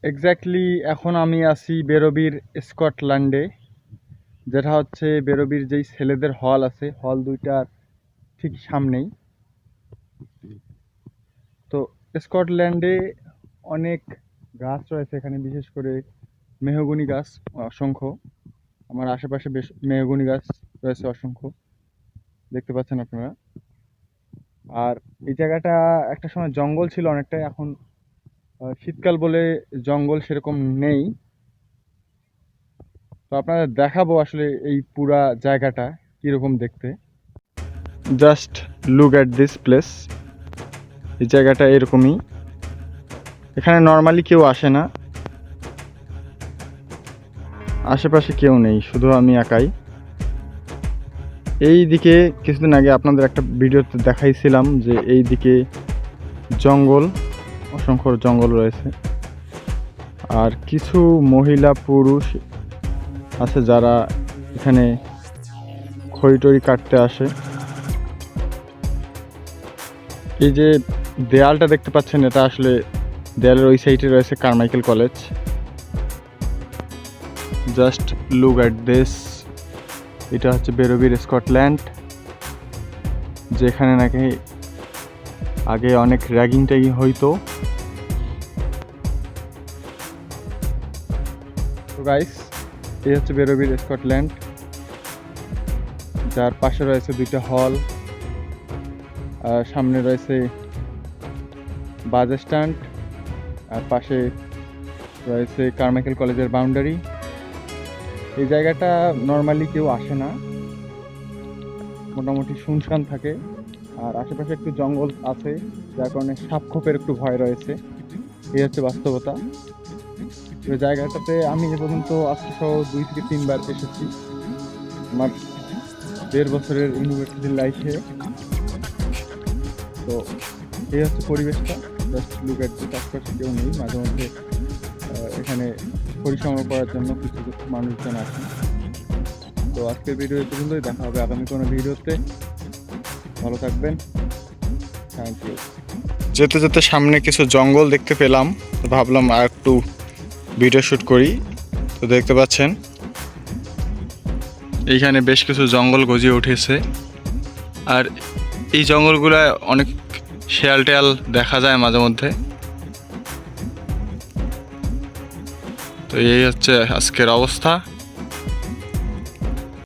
Exactly এখন আমি আছি বেরোবির স্কটল্যান্ডে, যেটা হচ্ছে বেরোবির যেই ছেলেদের হল আছে, হল দুইটার ঠিক সামনেই। তো স্কটল্যান্ডে অনেক গাছ রয়েছে এখানে, বিশেষ করে মেহগনি গাছ অসংখ্য। আমার আশেপাশে বেশ মেহগনি গাছ রয়েছে অসংখ্য, দেখতে পাচ্ছেন আপনারা। আর এই জায়গাটা একটা সময় জঙ্গল ছিল অনেকটাই, এখন শীতকাল বলে জঙ্গল সেরকম নেই। তো আপনাদের দেখাবো আসলে এই পুরা জায়গাটা কিরকম দেখতে। Just look at this place. এই জায়গাটা এরকমই, এখানে নর্মালি কেউ আসে না, আশেপাশে কেউ নেই, শুধু আমি একাই। এই দিকে কিছুদিন আগে আপনাদের একটা ভিডিওতে দেখাইছিলাম যে এই দিকে জঙ্গল, অসংখ্য জঙ্গল রয়েছে। আর কিছু মহিলা পুরুষ আছে যারা এখানে খড়ি টড়ি কাটতে আসে। এই যে দেয়ালটা দেখতে পাচ্ছেন, এটা আসলে দেয়ালের ওই সাইডে রয়েছে Carmichael college. Just look at this. এটা হচ্ছে বেরোবির স্কটল্যান্ড, যেখানে নাকি আগে অনেক র্যাগিং ট্যাগিং হইতো। তো গাইস, এই হচ্ছে বেরোবির স্কটল্যান্ড, যার পাশে রয়েছে দুইটা হল, আর সামনে রয়েছে বাস স্ট্যান্ড, আর পাশে রয়েছে কারমাইকেল কলেজের বাউন্ডারি। এই জায়গাটা নর্মালি কেউ আসে না, মোটামুটি শুনশান থাকে। আর আশেপাশে একটু জঙ্গল আছে, যার কারণে সাপখোপের একটু ভয় রয়েছে। এই হচ্ছে বাস্তবতা। এই জায়গাটাতে আমি এ পর্যন্ত আজকে সহ 2 থেকে 3 বার এসেছি আমার 1.5 বছরের ইউনিভার্সিটির লাইফে। তো এই হচ্ছে পরিবেশটা, জাস্ট লুক অ্যাট দিস। আশপাশে কেউ নেই, মাঝে মধ্যে এখানে পরিসংগ্রহ করার জন্য কিছু মানুষজন আসে। তো আজকের ভিডিও এই পর্যন্তই, দেখা হবে আগামী কোনো ভিডিওতে। ভালো থাকবেন, থ্যাংক ইউ। যেতে যেতে সামনে কিছু জঙ্গল দেখতে পেলাম, তো ভাবলাম আর একটু ভিডিও শ্যুট করি। তো দেখতে পাচ্ছেন এইখানে বেশ কিছু জঙ্গল গজিয়ে উঠেছে, আর এই জঙ্গলগুলো অনেক শেয়াল টেয়াল দেখা যায় মাঝে মধ্যে। তো এই হচ্ছে আজকের অবস্থা।